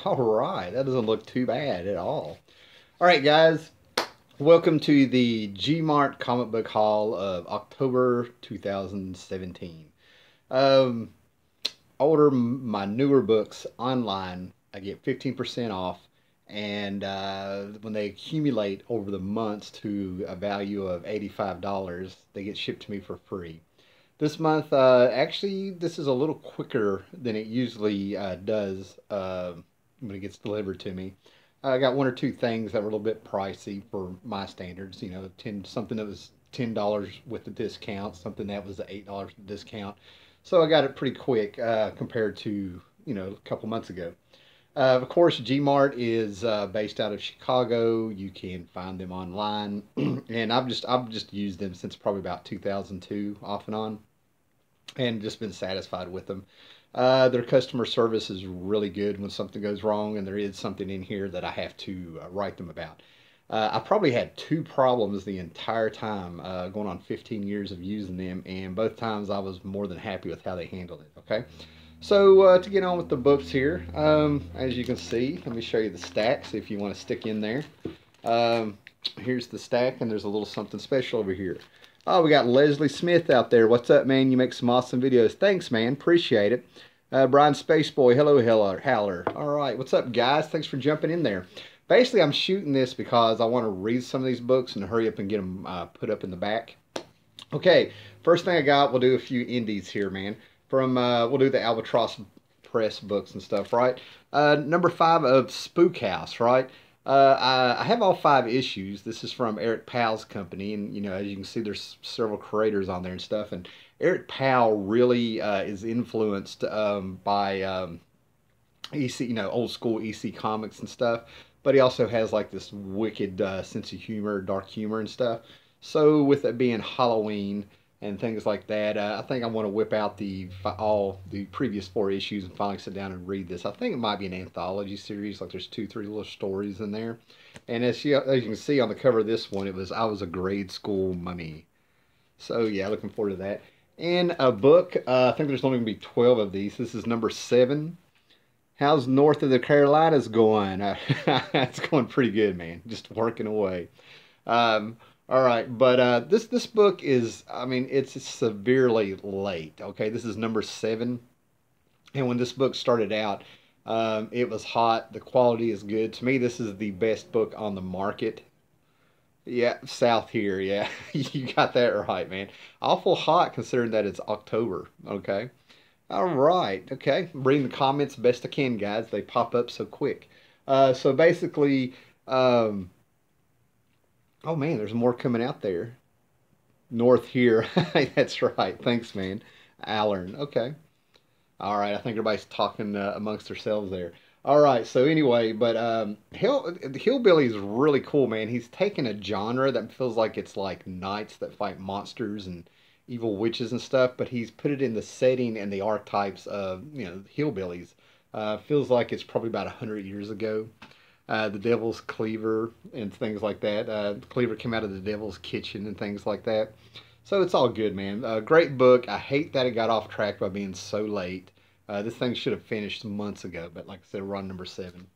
All right, that doesn't look too bad at all. All right, guys, welcome to the G-Mart comic book haul of October 2017. Um, Order my newer books online. I get 15% off, and when they accumulate over the months to a value of $85, they get shipped to me for free. This month, actually, this is a little quicker than it usually does when it gets delivered to me. I got one or two things that were a little bit pricey for my standards. You know, something that was $10 with the discount, something that was $8 discount. So I got it pretty quick compared to a couple months ago. Of course, G-Mart is based out of Chicago. You can find them online, and I've just used them since probably about 2002, off and on, and just been satisfied with them. Their customer service is really good when something goes wrong, and there is something in here that I have to write them about. I probably had two problems the entire time, going on 15 years of using them, and both times I was more than happy with how they handled it. Okay, so to get on with the books here, as you can see, let me show you the stacks if you want to stick in there. Um, Here's the stack, and there's a little something special over here. Oh, we got Leslie Smith out there. What's up, man? You make some awesome videos. Thanks, man. Appreciate it. Brian Spaceboy. Hello, Howler. All right. What's up, guys? Thanks for jumping in there. Basically, I'm shooting this because I want to read some of these books and hurry up and get them put up in the back. Okay. First thing I got, we'll do a few indies here, man. We'll do the Albatross Press books and stuff, right? Number 5 of Spook House, right? I have all 5 issues. This is from Eric Powell's company, and as you can see, there's several creators on there and stuff. And Eric Powell really is influenced by EC, old school EC comics and stuff. But he also has like this wicked sense of humor, dark humor and stuff. So with it being Halloween and things like that, I think I want to whip out all the previous 4 issues and finally sit down and read this. I think it might be an anthology series, like there's 2, 3 little stories in there. And as you can see on the cover of this one, I was a grade school mummy. So yeah, looking forward to that. And a book, I think there's only going to be 12 of these. This is number 7. How's north of the Carolinas going? It's going pretty good, man. Just working away. All right, but this book is, I mean, it's severely late. Okay, this is number 7, and when this book started out, it was hot. The quality is good. To me, this is the best book on the market. Yeah, south here. Yeah, you got that right, man. Awful hot considering that it's October. Okay. All right. Okay. Reading the comments best I can, guys. They pop up so quick. So basically, oh man, there's more coming out there. North here. That's right. Thanks, man. Allern. Okay. All right. I think everybody's talking amongst themselves there. All right. So anyway, but Hillbilly is really cool, man. He's taken a genre that feels like it's like knights that fight monsters and evil witches and stuff, but he's put it in the setting and the archetypes of hillbillies. Feels like it's probably about 100 years ago. The Devil's Cleaver and things like that. The Cleaver came out of the Devil's Kitchen and things like that. So it's all good, man. Great book. I hate that it got off track by being so late. This thing should have finished months ago, but like I said, we're on number 7.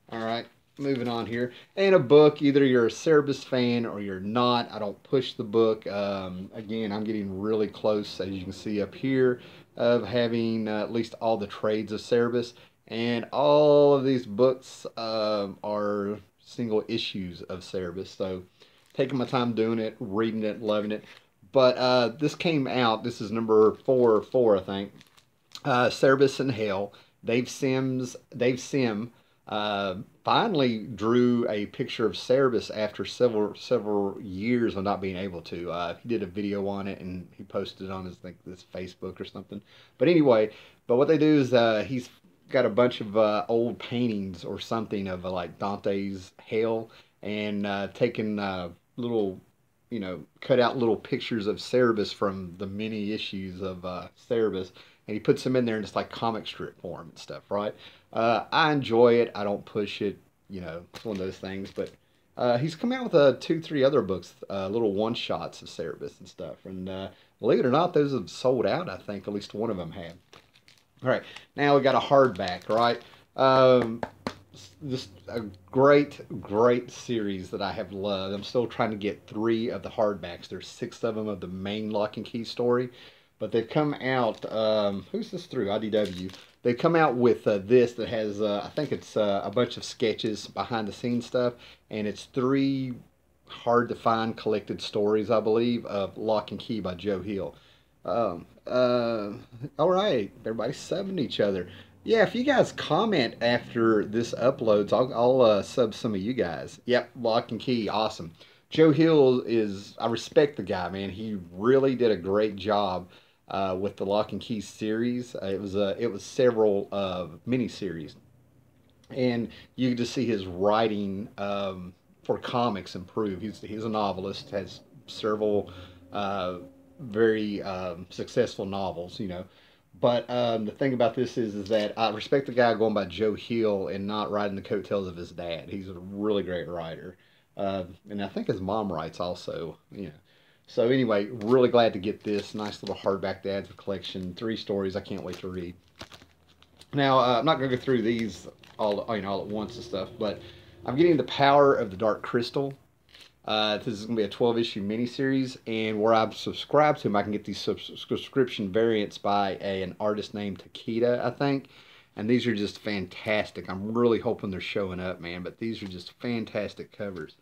All right, moving on here. And a book, either you're a Cerebus fan or you're not. I don't push the book. Again, I'm getting really close, as you can see up here, of having at least all the trades of Cerebus. And all of these books are single issues of Cerebus. So taking my time doing it, reading it, loving it. But this came out, this is number 4, I think. Cerebus in Hell. Dave Sim finally drew a picture of Cerebus after several years of not being able to. He did a video on it and he posted it on his this Facebook or something. But anyway, what they do is he's got a bunch of old paintings or something of like Dante's Hell and taken little cut out little pictures of Cerebus from the many issues of Cerebus, and he puts them in there in just like comic strip form and stuff, right? I enjoy it. I don't push it. It's one of those things. But he's come out with 2, 3 other books, little one-shots of Cerebus and stuff. And believe it or not, those have sold out, I think. At least one of them had. All right, now we got a hardback, right? just a great series that I have loved. I'm still trying to get 3 of the hardbacks. There's 6 of them of the main Lock and Key story, but they've come out. Who's this through? IDW. They've come out with this that has, I think it's a bunch of sketches, behind the scenes stuff, and it's 3 hard to find collected stories, I believe, of Lock and Key by Joe Hill. All right, everybody's subbing each other. Yeah, if you guys comment after this uploads, I'll sub some of you guys. Yep, Lock and Key, awesome. Joe Hill is, I respect the guy, man. He really did a great job with the Lock and Key series. It was several mini series, and you can just see his writing for comics improve. He's a novelist, has several uh, very successful novels, But the thing about this is that I respect the guy going by Joe Hill and not riding the coattails of his dad. He's a really great writer, and I think his mom writes also. So anyway, really glad to get this nice little hardback dad's collection. 3 stories I can't wait to read. Now, I'm not going to go through these all at once and stuff, but I'm getting The Power of the Dark Crystal. This is going to be a 12-issue miniseries, and where I'm subscribed to him, I can get these subscription variants by an artist named Takeda, I think. And these are just fantastic. I'm really hoping they're showing up, man, but these are just fantastic covers.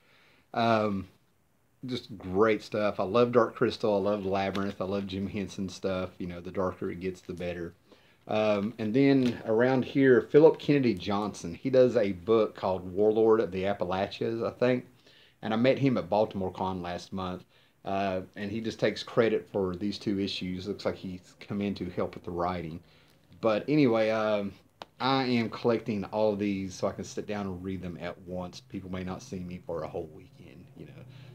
Um, just great stuff. I love Dark Crystal. I love Labyrinth. I love Jim Henson stuff. The darker it gets, the better. And then around here, Philip Kennedy Johnson. He does a book called Warlord of the Appalachians, I think. And I met him at Baltimore Con last month. And he just takes credit for these 2 issues. Looks like he's come in to help with the writing. But anyway, I am collecting all of these so I can sit down and read them at once. People may not see me for a whole weekend.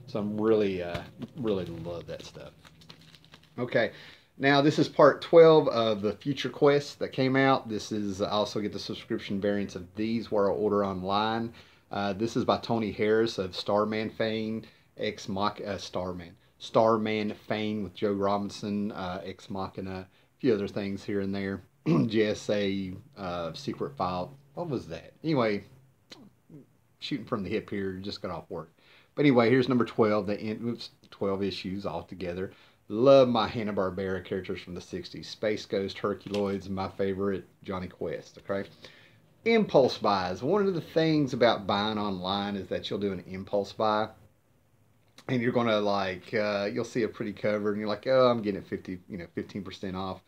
So I'm really love that stuff. Okay, now this is part 12 of the Future Quest that came out. This is, I also get the subscription variants of these where I order online. This is by Tony Harris of Starman fame, Starman fame with Joe Robinson, Ex Machina, a few other things here and there. JSA, Secret File. What was that? Anyway, shooting from the hip here, just got off work. But anyway, here's number 12. Oops, 12 issues altogether. Love my Hanna-Barbera characters from the 60s. Space Ghost, Herculoids, my favorite, Johnny Quest, okay? Impulse buys. One of the things about buying online is that you'll do an impulse buy. And you're going to you'll see a pretty cover and you're like, oh, I'm getting it 15% off.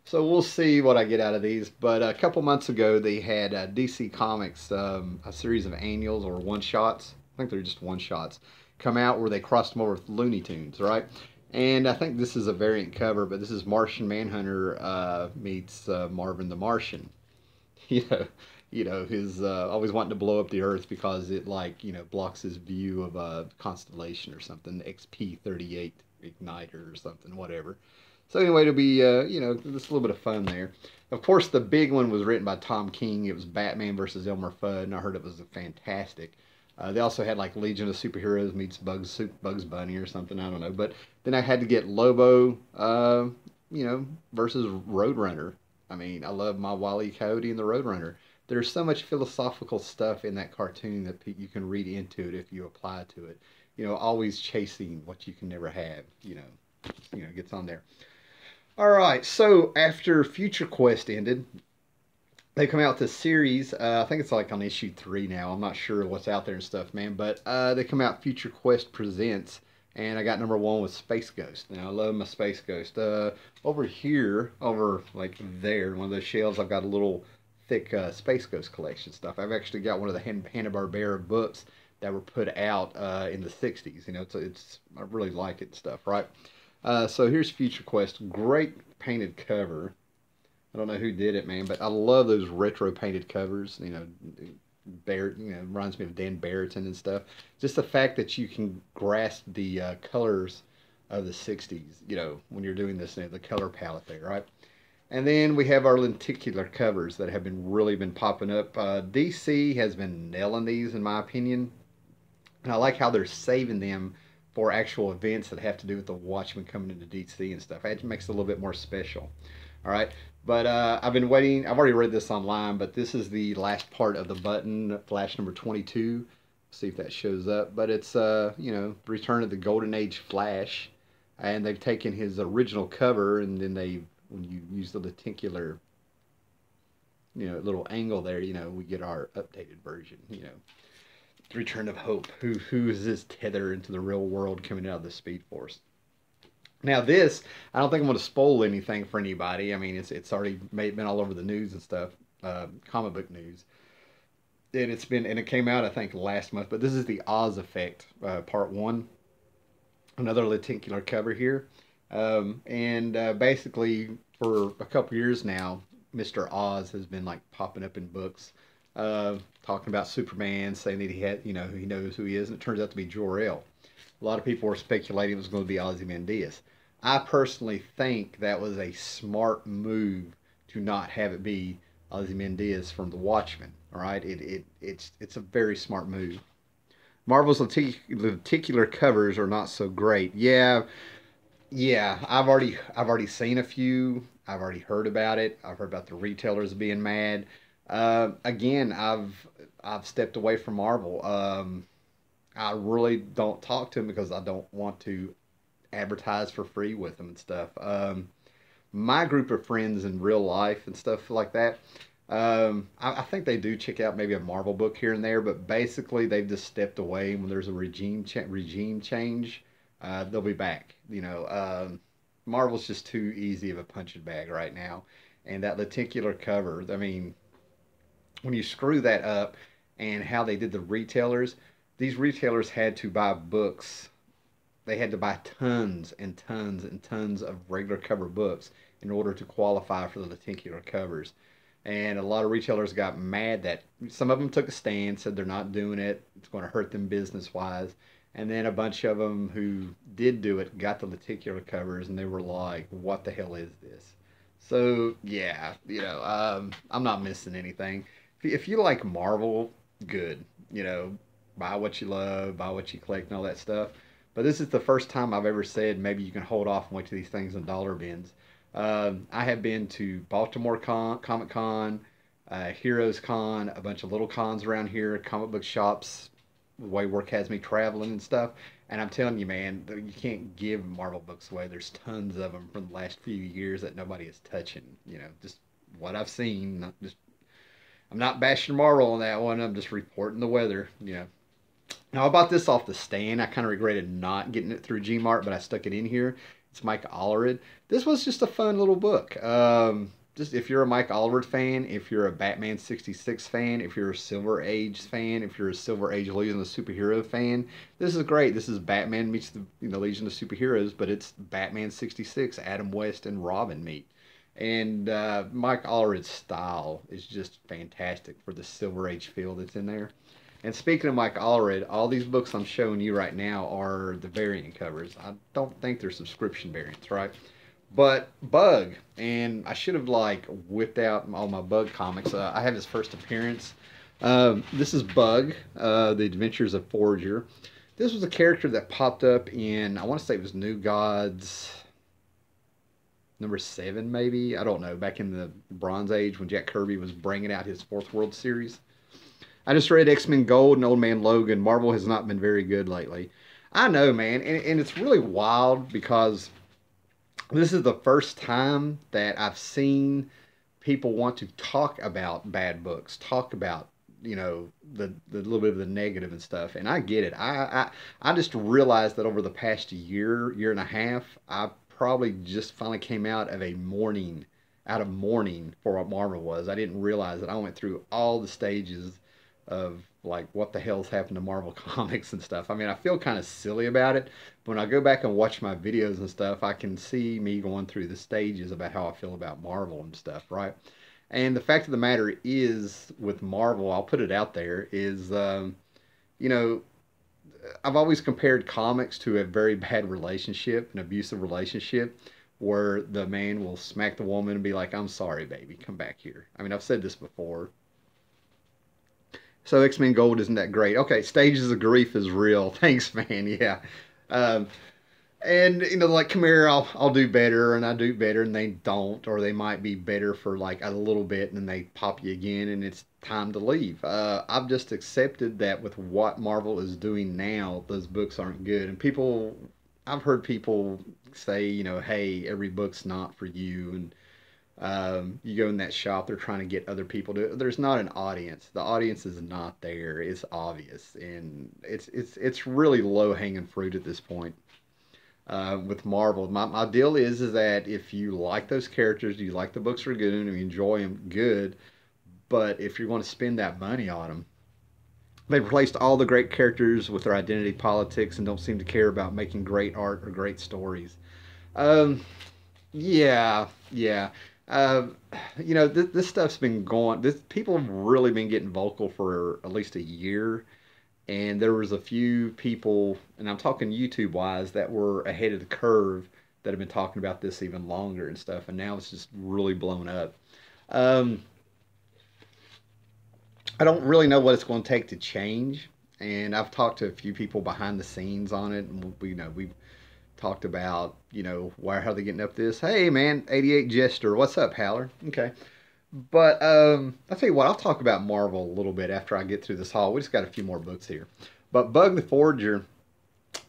So we'll see what I get out of these. But a couple months ago, they had DC Comics, a series of annuals or one-shots. I think they're just one-shots. Come out where they crossed them over with Looney Tunes, right? And I think this is a variant cover, but this is Martian Manhunter meets Marvin the Martian. You his always wanting to blow up the Earth because it blocks his view of a constellation or something, XP-38 igniter or something, whatever. So anyway, it'll be just a little bit of fun there. Of course, the big one was written by Tom King. It was Batman versus Elmer Fudd, and I heard it was fantastic. They also had Legion of Superheroes meets Bugs Bunny or something, I don't know. But then I had to get Lobo, versus Roadrunner. I mean, I love my Wile E. Coyote and the Roadrunner. There's so much philosophical stuff in that cartoon that you can read into it if you apply to it. Always chasing what you can never have. Gets on there. All right, so after Future Quest ended, they come out with this series. I think it's on issue 3 now. I'm not sure what's out there and stuff, man. But they come out Future Quest Presents, and I got number 1 with Space Ghost. Now I love my Space Ghost. Over here, there, one of those shelves, I've got a little thick Space Ghost collection stuff. I've actually got one of the Hanna-Barbera books that were put out in the 60s. I really like it and stuff, right? So here's Future Quest. Great painted cover. I don't know who did it, man, but I love those retro painted covers. Barrett, reminds me of Dan Barrington and stuff. Just the fact that you can grasp the colors of the 60s, when you're doing this, the color palette there, right? And then we have our lenticular covers that have really been popping up. DC has been nailing these, in my opinion. And I like how they're saving them for actual events that have to do with the Watchmen coming into DC and stuff. It makes it a little bit more special. All right. But I've been waiting. I've already read this online, but this is the last part of the Button, Flash number 22. See if that shows up. But it's you know, Return of the Golden Age Flash, and they've taken his original cover, and then they, when you use the lenticular, you know, little angle there, you know, we get our updated version. You know, Return of Hope. Who is this tether into the real world coming out of the Speed Force? Now this, I don't think I'm going to spoil anything for anybody. I mean, it's already been all over the news and stuff, comic book news, and it came out I think last month. But this is the Oz Effect, part one, another lenticular cover here, and basically for a couple years now, Mr. Oz has been like popping up in books, talking about Superman, saying that he had, you know, he knows who he is, and it turns out to be Jor-El. A lot of people were speculating it was going to be Ozymandias. I personally think that was a smart move to not have it be Ozymandias from The Watchmen. All right, it's a very smart move. Marvel's lenticular covers are not so great. Yeah, yeah. I've already seen a few. I've already heard about it. I've heard about the retailers being mad. Again, I've stepped away from Marvel. I really don't talk to them because I don't want to advertise for free with them and stuff. My group of friends in real life and stuff like that, I think they do check out maybe a Marvel book here and there, but basically they've just stepped away. When there's a regime change, they'll be back. You know, Marvel's just too easy of a punching bag right now, and that lenticular cover. I mean, when you screw that up, and how they did the retailers, these retailers had to buy books. They had to buy tons and tons and tons of regular cover books in order to qualify for the lenticular covers. And a lot of retailers got mad that some of them took a stand, said they're not doing it. It's going to hurt them business wise. And then a bunch of them who did do it got the lenticular covers, and they were like, "What the hell is this?" So yeah, you know, I'm not missing anything. If you like Marvel, good. You know, buy what you love, buy what you collect, and all that stuff. But this is the first time I've ever said maybe you can hold off and wait till these things in dollar bins. I have been to Baltimore Comic Con, Heroes Con, a bunch of little cons around here, comic book shops, the way work has me traveling and stuff. And I'm telling you, man, you can't give Marvel books away. There's tons of them from the last few years that nobody is touching. You know, just what I've seen. I'm not bashing Marvel on that one. I'm just reporting the weather. You know. Now, I bought this off the stand. I kind of regretted not getting it through G-Mart, but I stuck it in here. It's Mike Allred. This was just a fun little book. Just if you're a Mike Allred fan, if you're a Batman 66 fan, if you're a Silver Age fan, if you're a Silver Age Legion of Superhero fan, this is great. This is Batman meets the Legion of Superheroes, but it's Batman 66, Adam West and Robin meet. And Mike Allred's style is just fantastic for the Silver Age feel that's in there. And speaking of Mike Allred, all these books I'm showing you right now are the variant covers. I don't think they're subscription variants, right? But Bug, and I should have like whipped out all my Bug comics. I have his first appearance. This is Bug, The Adventures of Forager. This was a character that popped up in, I want to say it was New Gods number 7 maybe. I don't know, back in the Bronze Age when Jack Kirby was bringing out his Fourth World series. I just read X-Men Gold and Old Man Logan. Marvel has not been very good lately. I know, man, and it's really wild because this is the first time that I've seen people want to talk about bad books, talk about, you know, the little bit of the negative and stuff. And I get it. I just realized that over the past year and a half, I probably just finally came out of mourning for what Marvel was. I didn't realize that I went through all the stages of like what the hell's happened to Marvel Comics and stuff. I mean, I feel kind of silly about it, but when I go back and watch my videos and stuff, I can see me going through the stages about how I feel about Marvel and stuff, right? And the fact of the matter is, with Marvel, I'll put it out there, is, you know, I've always compared comics to a very bad relationship, an abusive relationship, where the man will smack the woman and be like, "I'm sorry, baby, come back here." I mean, I've said this before. So X-Men Gold isn't that great. Okay, Stages of Grief is real. Thanks, man. Yeah. Um, And like, come here, I'll do better, and I do better, and they don't, or they might be better for like a little bit, and then they pop you again, and it's time to leave. I've just accepted that with what Marvel is doing now, those books aren't good, and I've heard people say, hey, every book's not for you, and you go in that shop, they're trying to get other people to. There's not an audience. The audience is not there. It's obvious, and it's really low hanging fruit at this point. With Marvel. My deal is that if you like those characters, you like the books are good, and you enjoy them, good. But if you're going to spend that money on them, they've replaced all the great characters with their identity politics and don't seem to care about making great art or great stories. Um, yeah, yeah. Uh, this stuff's been going. This people have really been getting vocal for at least a year, and there was a few people, and I'm talking YouTube wise, that were ahead of the curve that have been talking about this even longer and stuff, and now it's just really blown up. Um, I don't really know what it's going to take to change, and I've talked to a few people behind the scenes on it, and we've talked about why how they getting up this. Hey man, 88 Jester, what's up, Haller? Okay. But I'll tell you what, I'll talk about Marvel a little bit after I get through this haul. We just got a few more books here. But Bug the Forger,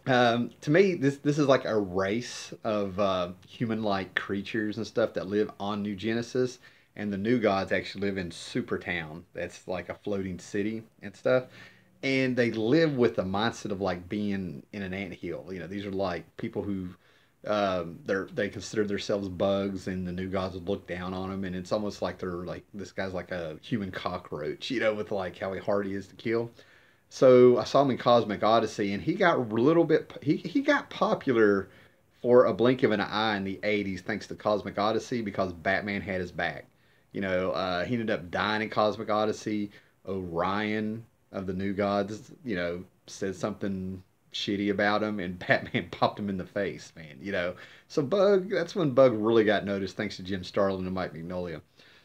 to me, this is like a race of human-like creatures and stuff that live on New Genesis, and the New Gods actually live in Supertown. That's like a floating city and stuff. And they live with the mindset of like being in an anthill. These are like people who they consider themselves bugs, and the New Gods would look down on them, and it's almost like they're like this guy's like a human cockroach, with like how hard he is to kill. So I saw him in Cosmic Odyssey, and he got a little bit he got popular for a blink of an eye in the '80s thanks to Cosmic Odyssey because Batman had his back. He ended up dying in Cosmic Odyssey. Orion of the New Gods, said something shitty about him, and Batman popped him in the face, man. So that's when Bug really got noticed, thanks to Jim Starlin and Mike Mignola.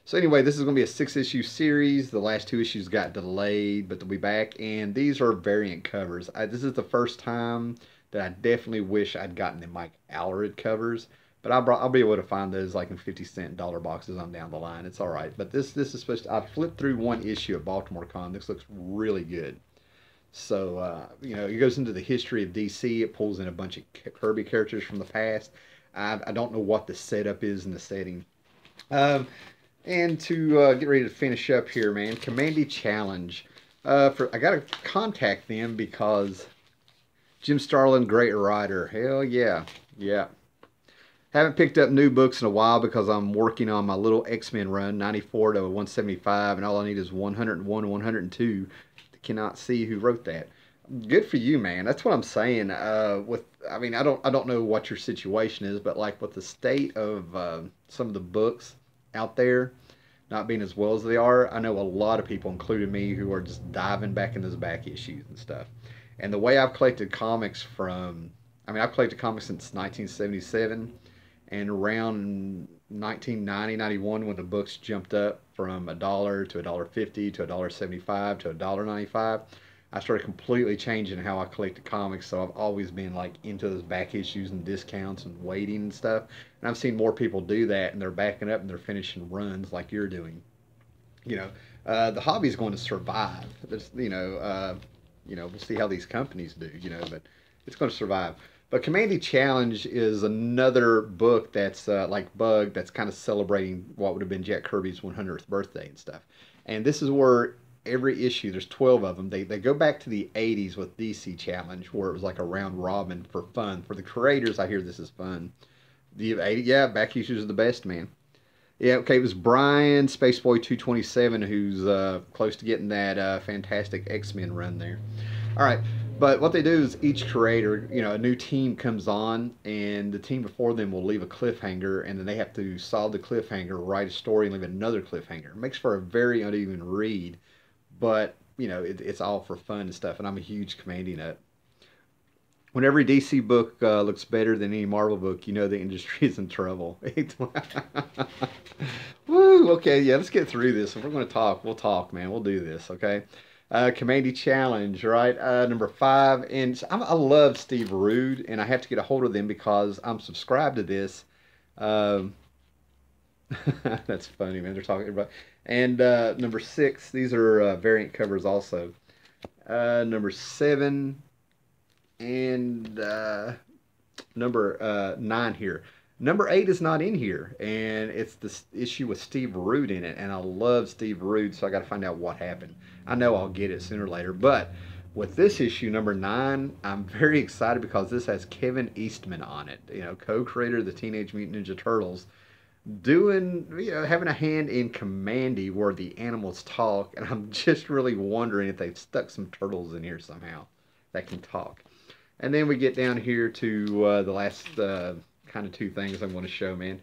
So anyway, this is going to be a 6-issue series. The last 2 issues got delayed, but they'll be back, and these are variant covers. This is the first time that I definitely wish I'd gotten the Mike Allred covers, but I'll be able to find those like in 50-cent dollar boxes on down the line. It's all right. But this is supposed to. I flipped through one issue of Baltimore Con. This looks really good. So, it goes into the history of DC. It pulls in a bunch of Kirby characters from the past. I don't know what the setup is in the setting. And to get ready to finish up here, man, Kamandi Challenge. I got to contact them because Jim Starlin, great writer. Hell yeah. Yeah. Haven't picked up new books in a while because I'm working on my little X-Men run, 94 to 175, and all I need is 101 to 102. Cannot see who wrote that. Good for you, man. That's what I'm saying. I don't know what your situation is, but like with the state of some of the books out there not being as well as they are, I know a lot of people, including me, who are just diving back in those back issues and stuff. And the way I've collected comics I've collected comics since 1977, and around 1990, 91, when the books jumped up from $1 to $1.50 to $1.75 to $1.95, I started completely changing how I collected comics. So I've always been like into those back issues and discounts and waiting and stuff. And I've seen more people do that, and they're backing up and they're finishing runs like you're doing. The hobby is going to survive. We'll see how these companies do. But it's going to survive. But Kamandi Challenge is another book that's like Bug, that's kind of celebrating what would have been Jack Kirby's 100th birthday and stuff. And this is where every issue, there's 12 of them, they go back to the 80s with DC Challenge, where it was like a round robin for fun. For the creators, I hear this is fun. Yeah, back issues are the best, man. Yeah, okay, it was Brian, Spaceboy 227, who's close to getting that fantastic X-Men run there. All right. But what they do is each creator, a new team comes on, and the team before them will leave a cliffhanger, and then they have to solve the cliffhanger, write a story, and leave another cliffhanger. It makes for a very uneven read, but, it's all for fun and stuff, and I'm a huge Kamandi nut. When every DC book looks better than any Marvel book, the industry is in trouble. Woo! Okay, yeah, let's get through this. If we're going to talk, we'll talk, man. We'll do this, okay? Kamandi Challenge, right? Number 5. And I love Steve Rude, and I have to get a hold of them because I'm subscribed to this. Um, that's funny, man. They're talking about. And number 6, these are variant covers also. Number 7 and number 9 here. Number 8 is not in here, and it's this issue with Steve Rude in it, and I love Steve Rude, so I got to find out what happened. I know I'll get it sooner or later, but with this issue, number 9, I'm very excited because this has Kevin Eastman on it, co-creator of the Teenage Mutant Ninja Turtles, doing, having a hand in Kamandi where the animals talk, and I'm just really wondering if they've stuck some turtles in here somehow that can talk. And then we get down here to the last kind of 2 things I'm going to show, man.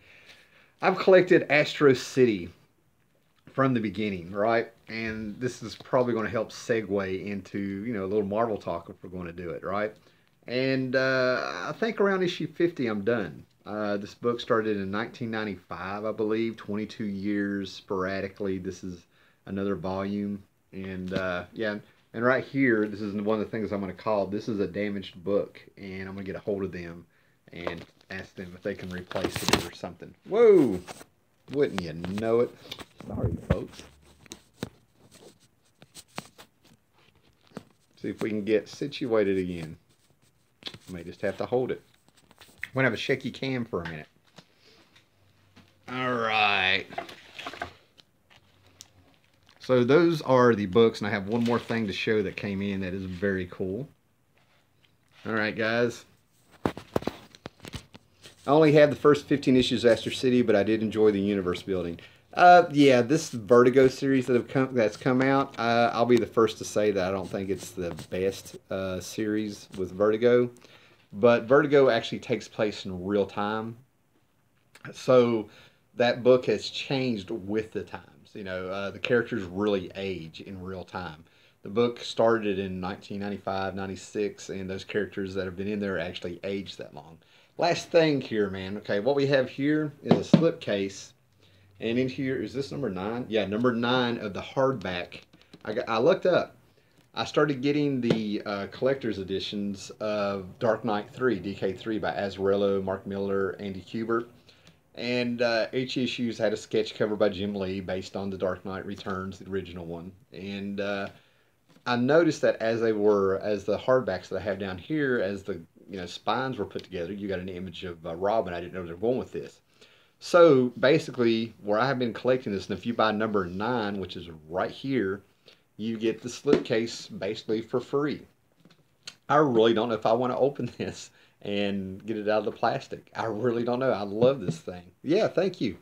I've collected Astro City from the beginning, right? And this is probably going to help segue into, a little Marvel talk if we're going to do it, right? And I think around issue 50 I'm done. This book started in 1995, I believe, 22 years sporadically. This is another volume. And yeah, and right here, this is one of the things I'm going to call, this is a damaged book. And I'm going to get a hold of them and ask them if they can replace it or something. Whoa! Wouldn't you know it? Sorry, folks. See if we can get situated again. I may just have to hold it. I'm going to have a shaky cam for a minute. Alright. So those are the books, and I have one more thing to show that came in that is very cool. Alright, guys. I only had the first 15 issues of Astro City, but I did enjoy the universe building. Yeah, this Vertigo series that's come out, I'll be the first to say that I don't think it's the best series with Vertigo. But Vertigo actually takes place in real time. So that book has changed with the times. The characters really age in real time. The book started in 1995, 96, and those characters that have been in there actually aged that long. Last thing here, man. Okay, what we have here is a slipcase. And in here, is this number 9? Yeah, number 9 of the hardback. I looked up. I started getting the collector's editions of Dark Knight 3, DK3 by Azzarello, Mark Miller, Andy Kubert. And each issue's had a sketch cover by Jim Lee based on The Dark Knight Returns, the original one. And I noticed that as the hardbacks that I have down here, as the spines were put together, you got an image of Robin. I didn't know they were going with this. So basically, where I have been collecting this, and if you buy number 9, which is right here, you get the slipcase basically for free. I really don't know if I want to open this and get it out of the plastic. I really don't know. I love this thing. Yeah, thank you.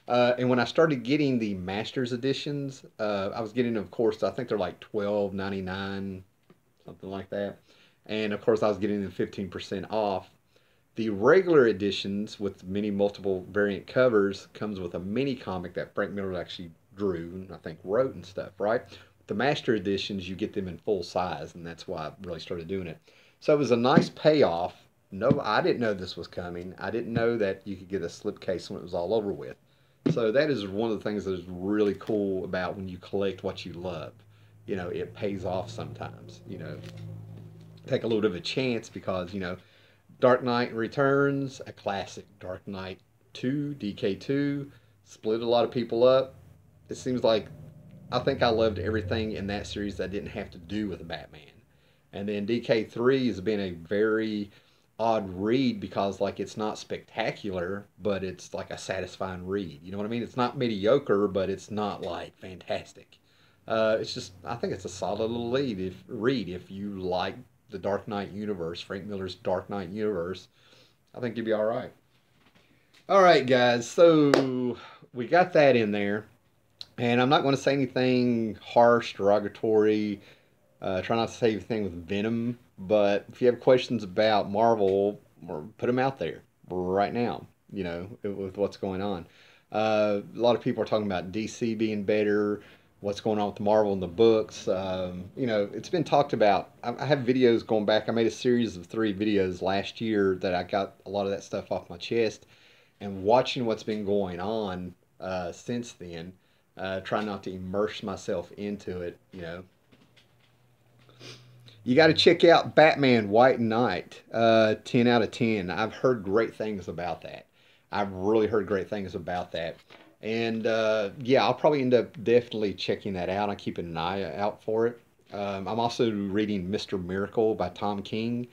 And when I started getting the Masters editions, I was getting, of course, I think they're like $12.99, something like that. And of course, I was getting them 15% off. The regular editions with many multiple variant covers comes with a mini comic that Frank Miller actually drew and I think wrote and stuff, right? The Master editions, you get them in full size, and that's why I really started doing it. So it was a nice payoff. No, I didn't know this was coming. I didn't know that you could get a slipcase when it was all over with. So that is one of the things that is really cool about when you collect what you love. It pays off sometimes. Take a little bit of a chance because, Dark Knight Returns, a classic. Dark Knight 2, DK2, split a lot of people up. It seems like I think I loved everything in that series that didn't have to do with Batman. And then DK3 has been a very odd read because it's not spectacular, but it's like a satisfying read. You know what I mean? It's not mediocre, but it's not fantastic. It's just, I think it's a solid little read if you like the Dark Knight universe, Frank Miller's Dark Knight universe. I think you'd be all right. All right, guys. So we got that in there. And I'm not going to say anything harsh, derogatory. Try not to say anything with venom. But if you have questions about Marvel, put them out there right now, with what's going on. A lot of people are talking about DC being better, what's going on with Marvel in the books. It's been talked about. I have videos going back. I made a series of 3 videos last year that I got a lot of that stuff off my chest. And watching what's been going on since then, try not to immerse myself into it, You got to check out Batman White Knight. 10 out of 10. I've heard great things about that. I've really heard great things about that. And yeah, I'll probably end up definitely checking that out. I'm keeping an eye out for it. I'm also reading Mr. Miracle by Tom King.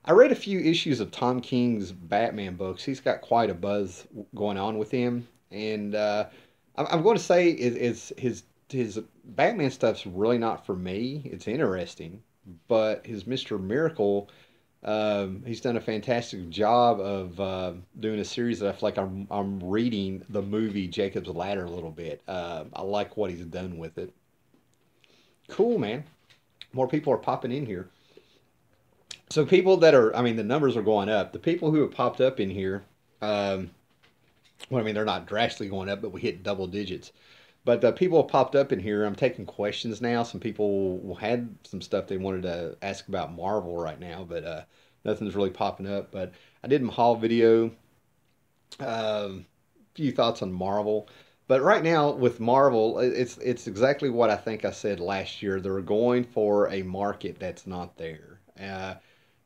I read a few issues of Tom King's Batman books. He's got quite a buzz going on with him, and I'm going to say his Batman stuff's really not for me. It's interesting, but his Mister Miracle, he's done a fantastic job of doing a series that I feel like I'm reading the movie Jacob's Ladder a little bit. I like what he's done with it. Cool, man. More people are popping in here. So people that are, I mean, the numbers are going up. The people who have popped up in here, um, well, I mean, they're not drastically going up, but we hit double digits. But the people have popped up in here. I'm taking questions now. Some people had some stuff they wanted to ask about Marvel right now, but nothing's really popping up. But I did my haul video. Few thoughts on Marvel. But right now with Marvel, it's exactly what I think I said last year. They're going for a market that's not there.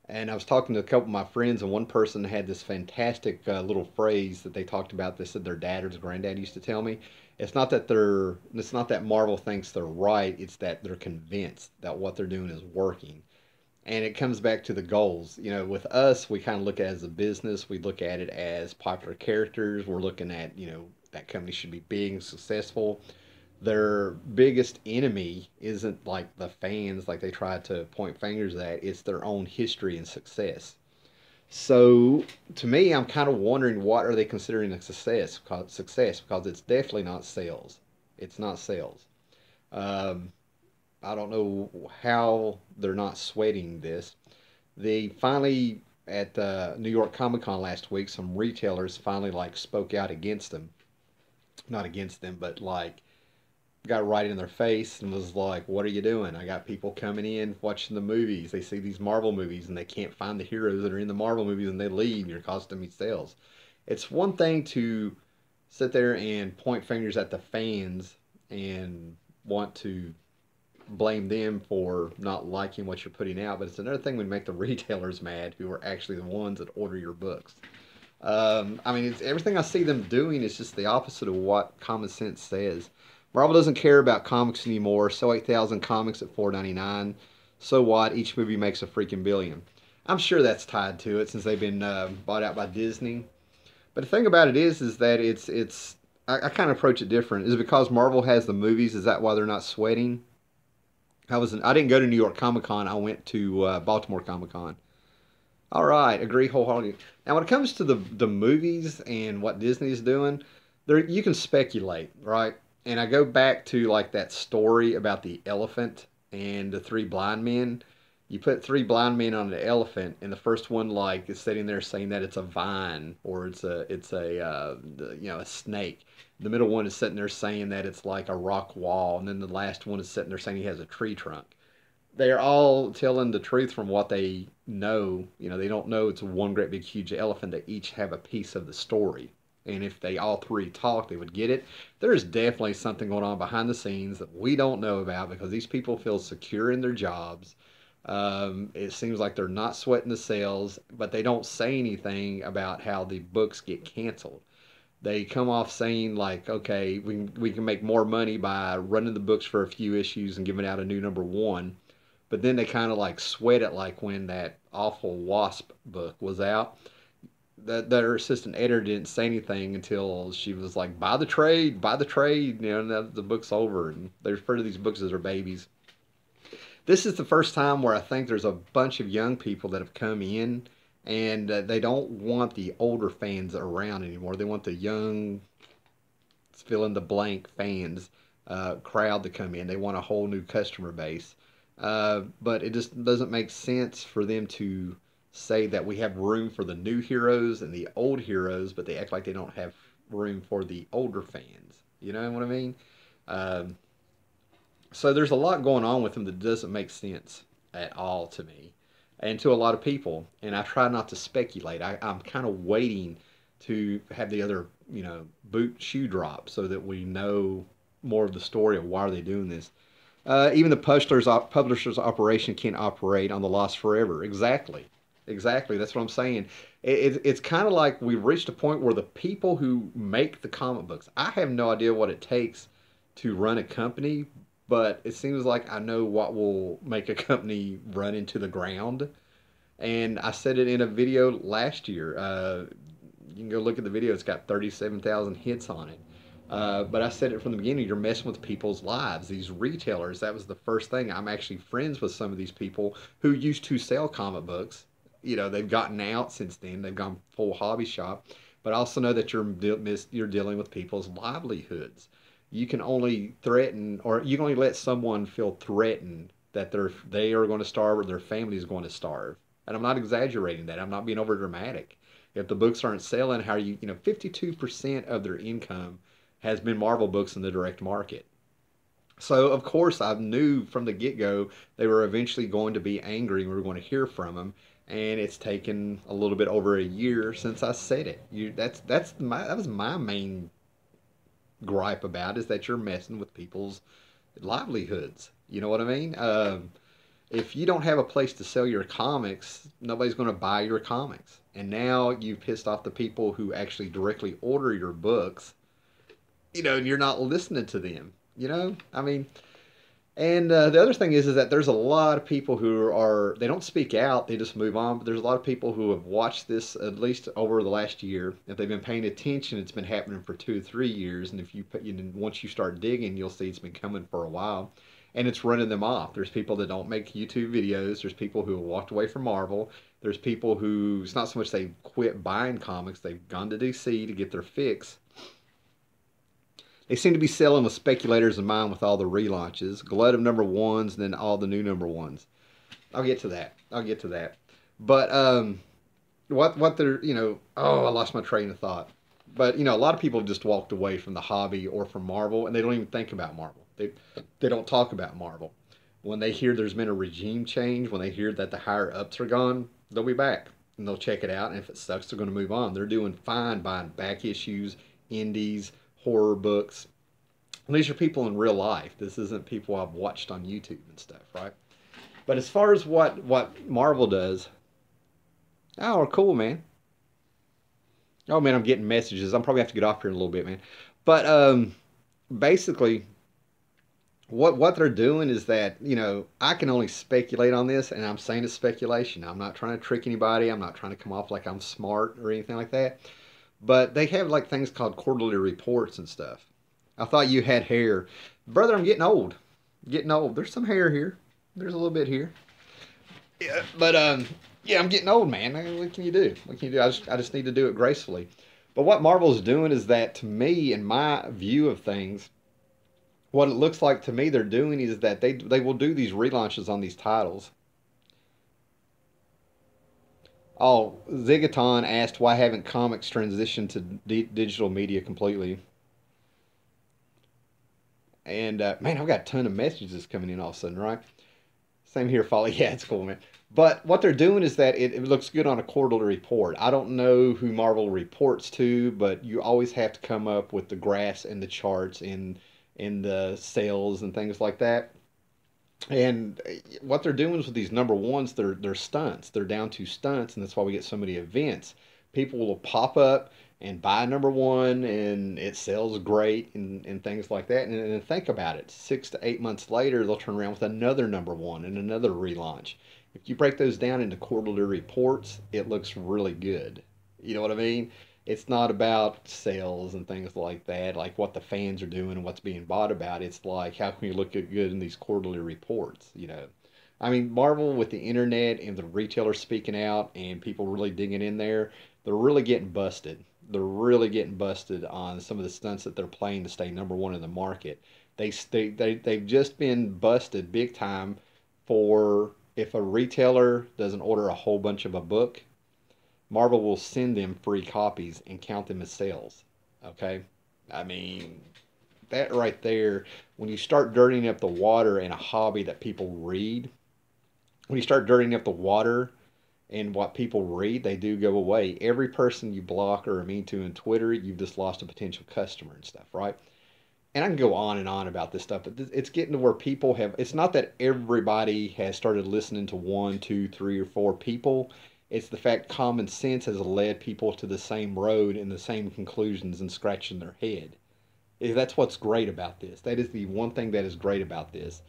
And I was talking to a couple of my friends, and one person had this fantastic little phrase that they talked about. They said their dad or his granddad used to tell me. It's not that Marvel thinks they're right. It's that they're convinced that what they're doing is working. And it comes back to the goals. You know, with us, we kind of look at it as a business. We look at it as popular characters. We're looking at, that company should be big and successful. Their biggest enemy isn't like the fans, like they try to point fingers at. It's their own history and success. So to me, I'm kind of wondering what are they considering a success because it's definitely not sales. It's not sales. Um, I don't know how they're not sweating this. They finally at New York Comic Con last week, some retailers finally like spoke out against them. Not against them, but like got right in their face and was like, "What are you doing? I got people coming in watching the movies. They see these Marvel movies and they can't find the heroes that are in the Marvel movies and they leave. You're costing me sales." It's one thing to sit there and point fingers at the fans and want to blame them for not liking what you're putting out, but it's another thing when you make the retailers mad who are actually the ones that order your books. I mean, it's everything I see them doing is just the opposite of what common sense says. Marvel doesn't care about comics anymore. Sell 8,000 comics at 4.99. So what? Each movie makes a freaking billion. I'm sure that's tied to it since they've been bought out by Disney. But the thing about it is that it's I kind of approach it different. Is it because Marvel has the movies? Is that why they're not sweating? I didn't go to New York Comic Con. I went to Baltimore Comic Con. All right, agree wholeheartedly. Now, when it comes to the movies and what Disney's doing, there you can speculate, right? And I go back to like that story about the elephant and the three blind men. You put three blind men on an elephant, and the first one like is sitting there saying that it's a vine or a snake. The middle one is sitting there saying that it's like a rock wall, and then the last one is sitting there saying he has a tree trunk. They're all telling the truth from what they know. They don't know it's one great big huge elephant. They each have a piece of the story. And if they all three talk, they would get it. There's definitely something going on behind the scenes that we don't know about because these people feel secure in their jobs. It seems like they're not sweating the sales, but they don't say anything about how the books get canceled. They come off saying like, okay, we can make more money by running the books for a few issues and giving out a new number one. But then they kind of like sweat it like when that awful Wasp book was out. Their assistant editor didn't say anything until she was like, buy the trade, now the book's over. And they refer to these books as their babies. This is the first time where I think there's a bunch of young people that have come in and they don't want the older fans around anymore. They want the young, fill in the blank fans crowd to come in. They want a whole new customer base. But it just doesn't make sense for them to say that we have room for the new heroes and the old heroes, but they act like they don't have room for the older fans. You know what I mean? Um, so there's a lot going on with them that doesn't make sense at all to me and to a lot of people. And I try not to speculate. I'm kind of waiting to have the other, boot shoe drop so that we know more of the story of why are they doing this. Even the publisher's operation can't operate on the loss forever. Exactly. Exactly. That's what I'm saying. It's kind of like we've reached a point where the people who make the comic books, I have no idea what it takes to run a company, but it seems like I know what will make a company run into the ground. And I said it in a video last year. You can go look at the video. It's got 37,000 hits on it. But I said it from the beginning. You're messing with people's lives. These retailers. That was the first thing. I'm actually friends with some of these people who used to sell comic books. You know, they've gotten out since then. They've gone full hobby shop. But I also know that you're dealing with people's livelihoods. You can only threaten, or you can only let someone feel threatened that they are going to starve or their family is going to starve. And I'm not exaggerating that. I'm not being over dramatic. If the books aren't selling, how are you, 52% of their income has been Marvel books in the direct market. So, of course, I knew from the get go they were eventually going to be angry and we were going to hear from them. And it's taken a little bit over a year since I said it. That was my main gripe about is that you're messing with people's livelihoods. You know what I mean? If you don't have a place to sell your comics, nobody's going to buy your comics. And now you've pissed off the people who actually directly order your books, and you're not listening to them. I mean, and the other thing is that there's a lot of people they don't speak out, they just move on. But there's a lot of people who have watched this at least over the last year. If they've been paying attention, it's been happening for 2 or 3 years. And if once you start digging, you'll see it's been coming for a while. And it's running them off. There's people that don't make YouTube videos. There's people who have walked away from Marvel. There's people who, it's not so much they quit buying comics, they've gone to DC to get their fix. They seem to be selling with speculators in mind with all the relaunches, glut of number ones, and then all the new number ones. I'll get to that. But what they're, I lost my train of thought. But a lot of people have just walked away from the hobby or from Marvel, and they don't even think about Marvel. They don't talk about Marvel. When they hear there's been a regime change, when they hear that the higher ups are gone, they'll be back and they'll check it out. And if it sucks, they're going to move on. They're doing fine buying back issues, indies, horror books. And these are people in real life. This isn't people I've watched on YouTube and stuff, right? But as far as what Marvel does, oh, cool, man. Oh man, I'm getting messages. I'm probably have to get off here in a little bit, man. But basically, what they're doing is that I can only speculate on this, and I'm saying it's speculation. I'm not trying to trick anybody. I'm not trying to come off like I'm smart or anything like that. But they have like things called quarterly reports and stuff. I thought you had hair, brother. I'm getting old. Getting old. There's some hair here. There's a little bit here. Yeah, but yeah, I'm getting old, man. What can you do? What can you do? I just need to do it gracefully. But what Marvel's doing is that, to me, in my view of things, what it looks like to me they're doing is that they will do these relaunches on these titles. Oh, Zigaton asked why haven't comics transitioned to digital media completely? And man, I've got a ton of messages coming in all of a sudden, right? Same here, Folly. Yeah, it's cool, man. But what they're doing is that it looks good on a quarterly report. I don't know who Marvel reports to, but you always have to come up with the graphs and the charts and the sales and things like that. And what they're doing is with these number ones, they're stunts. They're down to stunts, and that's why we get so many events. People will pop up and buy number one, and it sells great and things like that. And think about it, 6 to 8 months later, they'll turn around with another number one and another relaunch. If you break those down into quarterly reports, it looks really good. You know what I mean? It's not about sales and things like that, like what the fans are doing and what's being bought about. It's like, how can you look good in these quarterly reports? I mean, Marvel with the internet and the retailers speaking out and people really digging in there, they're really getting busted. They're really getting busted on some of the stunts that they're playing to stay number one in the market. They've just been busted big time for if a retailer doesn't order a whole bunch of a book, Marvel will send them free copies and count them as sales. Okay? I mean, that right there, when you start dirtying up the water in a hobby that people read, when you start dirtying up the water in what people read, they do go away. Every person you block or are mean to on Twitter, you've just lost a potential customer and stuff, right? and I can go on and on about this stuff, but it's getting to where people have, it's not that everybody has started listening to one, two, three, or four people. It's the fact common sense has led people to the same road and the same conclusions and scratching their head. That's what's great about this. That is the one thing that is great about this.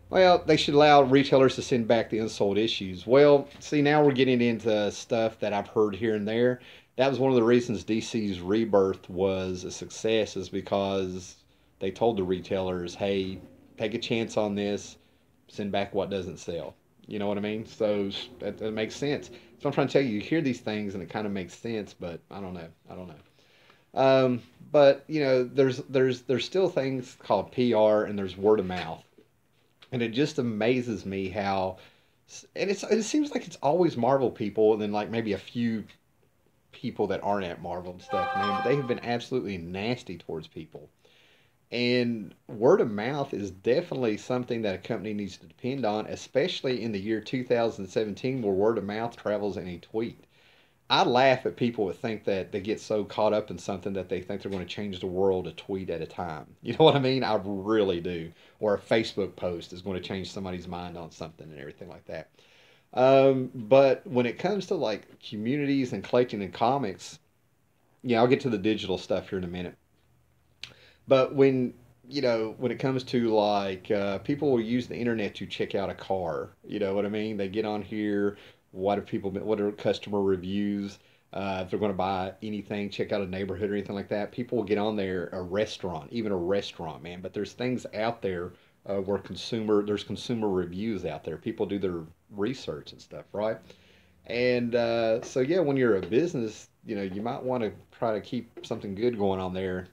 Well, they should allow retailers to send back the unsold issues. Well, see, now we're getting into stuff that I've heard here and there. That was one of the reasons DC's Rebirth was a success, is because they told the retailers, hey, take a chance on this, send back what doesn't sell. You know what I mean? So that makes sense. So I'm trying to tell you, you hear these things and it kind of makes sense, but I don't know. I don't know. But you know, there's still things called PR and there's word of mouth. And it just amazes me how, and it seems like it's always Marvel people, and then like maybe a few people that aren't at Marvel and stuff, man. But they have been absolutely nasty towards people. And word of mouth is definitely something that a company needs to depend on, especially in the year 2017, where word of mouth travels in a tweet. I laugh at people that think that they get so caught up in something that they think they're going to change the world a tweet at a time. You know what I mean? I really do. Or a Facebook post is going to change somebody's mind on something and everything like that. But when it comes to like communities and collecting and comics, yeah, I'll get to the digital stuff here in a minute. But when when it comes to like people will use the internet to check out a car. You know what I mean? They get on here. What have people been? What are customer reviews? If they're going to buy anything, check out a neighborhood or anything like that. People will get on there. A restaurant, even a restaurant, man. But there's things out there where there's consumer reviews out there. People do their research and stuff, right? And so yeah, when you're a business, you might want to try to keep something good going on there.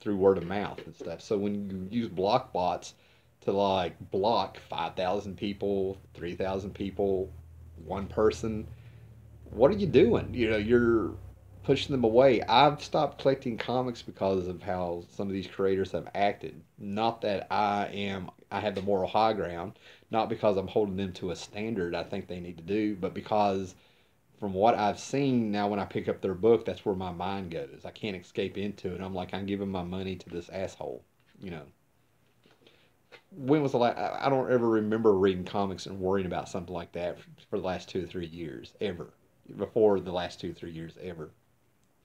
Through word of mouth and stuff. So when you use block bots to like block 5,000 people, 3,000 people, one person, what are you doing? You're pushing them away. I've stopped collecting comics because of how some of these creators have acted. Not that I have the moral high ground, not because I'm holding them to a standard I think they need to do, but because from what I've seen now, when I pick up their book, that's where my mind goes. I can't escape into it. I'm like, I'm giving my money to this asshole. You know, when was the last? I don't ever remember reading comics and worrying about something like that for the last 2 or 3 years ever. Before the last 2 or 3 years ever.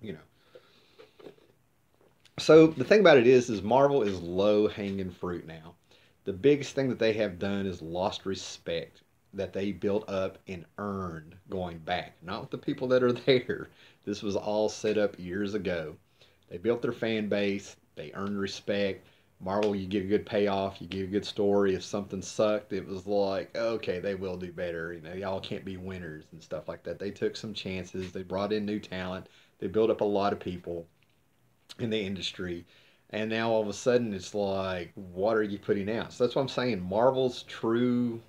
You know. So the thing about it is Marvel is low hanging fruit now. The biggest thing that they have done is lost respect that they built up and earned going back. Not with the people that are there. This was all set up years ago. They built their fan base. They earned respect. Marvel, you get a good payoff. You get a good story. If something sucked, it was like, okay, they will do better. Y'all can't be winners and stuff like that. They took some chances. They brought in new talent. They built up a lot of people in the industry. And now all of a sudden it's like, what are you putting out? So that's what I'm saying. Marvel's true.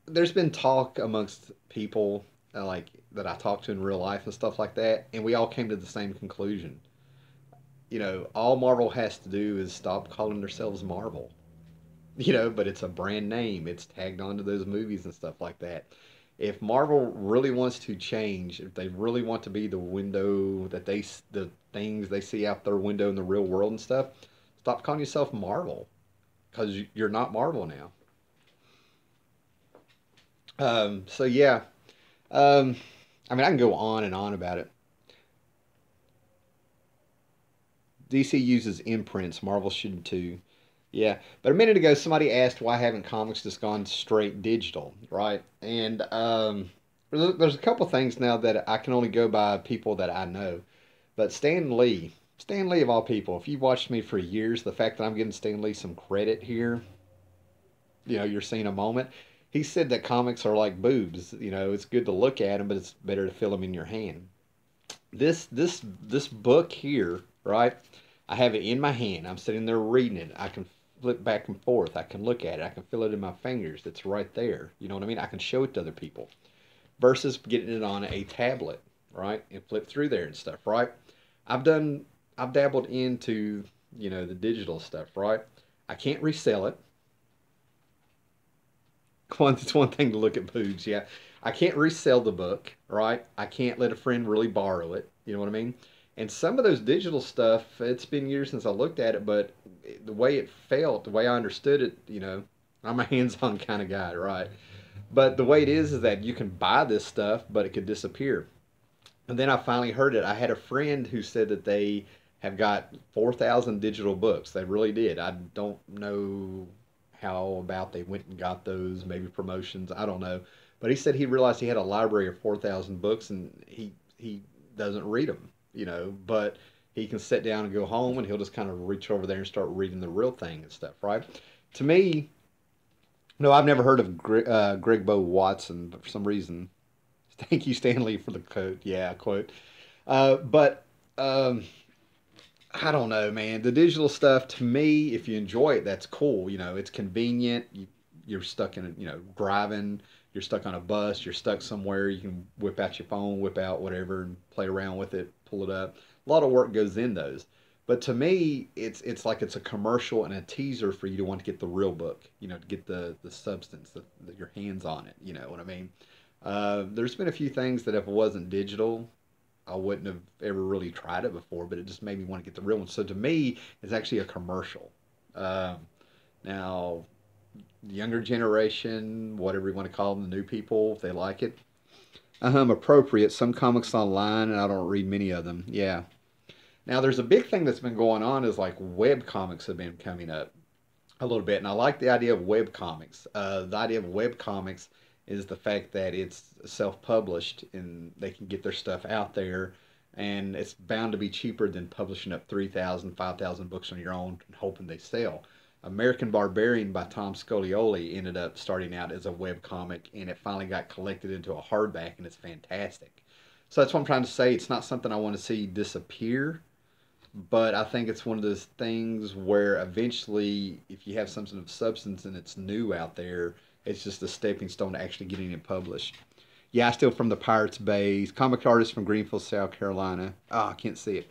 There's been talk amongst people like that I talk to in real life and stuff like that, and we all came to the same conclusion. All Marvel has to do is stop calling themselves Marvel. But it's a brand name. It's tagged onto those movies and stuff like that. If Marvel really wants to change, if they really want to be the window the things they see out their window in the real world and stuff, stop calling yourself Marvel because you're not Marvel now. So yeah, um, I mean I can go on and on about it. DC uses imprints. Marvel should too. Yeah, but a minute ago somebody asked why haven't comics just gone straight digital, right? And there's a couple things now that I can only go by people that I know. But Stan Lee of all people, if you've watched me for years, the fact that I'm giving Stan Lee some credit here, you're seeing a moment. He said that comics are like boobs. It's good to look at them, but it's better to feel them in your hand. This book here, right? I have it in my hand. I'm sitting there reading it. I can flip back and forth. I can look at it. I can feel it in my fingers. It's right there. You know what I mean? I can show it to other people versus getting it on a tablet, right? And flip through there and stuff, right? I've done I've dabbled into, the digital stuff, right? I can't resell it. It's one thing to look at boobs, yeah. I can't resell the book, right? I can't let a friend really borrow it. You know what I mean? And some of those digital stuff, it's been years since I looked at it, but the way it felt, the way I understood it, I'm a hands-on kind of guy, right? But the way it is that you can buy this stuff, but it could disappear. And then I finally heard it. I had a friend who said that they have got 4,000 digital books. They really did. I don't know how about they went and got those, maybe promotions. I don't know. But he said he realized he had a library of 4,000 books and he doesn't read them, but he can sit down and go home and he'll just kind of reach over there and start reading the real thing and stuff, right? To me, no, I've never heard of Greg Bo Watson, but for some reason, thank you, Stanley, for the quote. Yeah, quote. But I don't know, man. The digital stuff, to me, if you enjoy it, that's cool. It's convenient. You're stuck in, driving. You're stuck on a bus. You're stuck somewhere. You can whip out your phone, whip out whatever, and play around with it, pull it up. A lot of work goes in those. But to me, it's like it's a commercial and a teaser for you to want to get the real book, to get the substance, your hands on it. You know what I mean? There's been a few things that if it wasn't digital, I wouldn't have ever really tried it before, but it just made me want to get the real one. So to me, it's actually a commercial. Um, Now, the younger generation, whatever you want to call them, the new people, if they like it, appropriate. Some comics online, and I don't read many of them. Yeah. Now, there's a big thing that's been going on is like web comics have been coming up a little bit, and I like the idea of web comics. The idea of web comics is the fact that it's self-published and they can get their stuff out there, and it's bound to be cheaper than publishing up 3,000, 5,000 books on your own and hoping they sell. American Barbarian by Tom Scioli ended up starting out as a web comic, and it finally got collected into a hardback, and it's fantastic. So that's what I'm trying to say. It's not something I want to see disappear, but I think it's one of those things where eventually, if you have something of substance and it's new out there, it's just a stepping stone to actually getting it published. Yeah, I still from the Pirates Bay, comic artist from Greenville, South Carolina. Oh, I can't see it.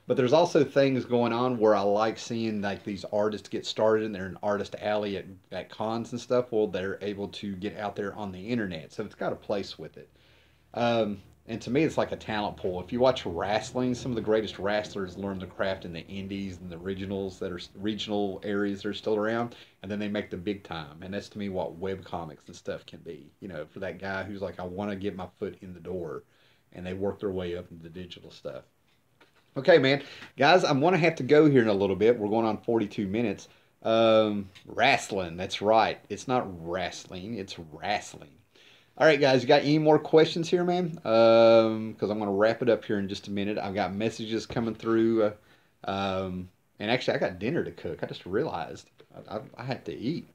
But there's also things going on where I like seeing like these artists get started and they're an artist alley at cons and stuff. Well, they're able to get out there on the internet. So it's got a place with it. And to me, it's like a talent pool. If you watch wrestling, some of the greatest wrestlers learn the craft in the indies and the regionals that are regional areas that are still around, and then they make the big time. And that's to me what web comics and stuff can be. For that guy who's like, I want to get my foot in the door, and they work their way up into the digital stuff. Okay, man, guys, I'm gonna have to go here in a little bit. We're going on 42 minutes. Wrestling. That's right. It's not wrestling. It's wrestling. All right, guys, you got any more questions here, man? Because I'm going to wrap it up here in just a minute. I've got messages coming through. And actually, I got dinner to cook. I just realized I had to eat.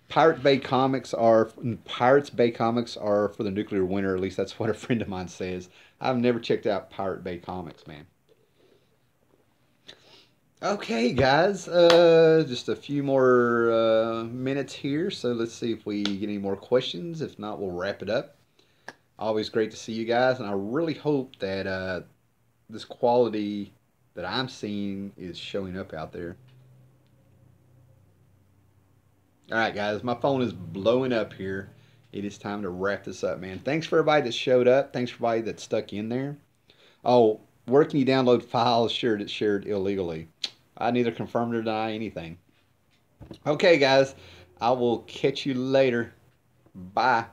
Pirates Bay comics are for the nuclear winter. At least that's what a friend of mine says. I've never checked out Pirate Bay comics, man. Okay, guys, just a few more minutes here. So let's see if we get any more questions. If not, we'll wrap it up. Always great to see you guys, and I really hope that this quality that I'm seeing is showing up out there. All right, guys, my phone is blowing up here. It is time to wrap this up, man. Thanks for everybody that showed up. Thanks for everybody that stuck in there. Oh, where can you download files shared illegally? I neither confirm nor deny anything. Okay, guys, I will catch you later. Bye.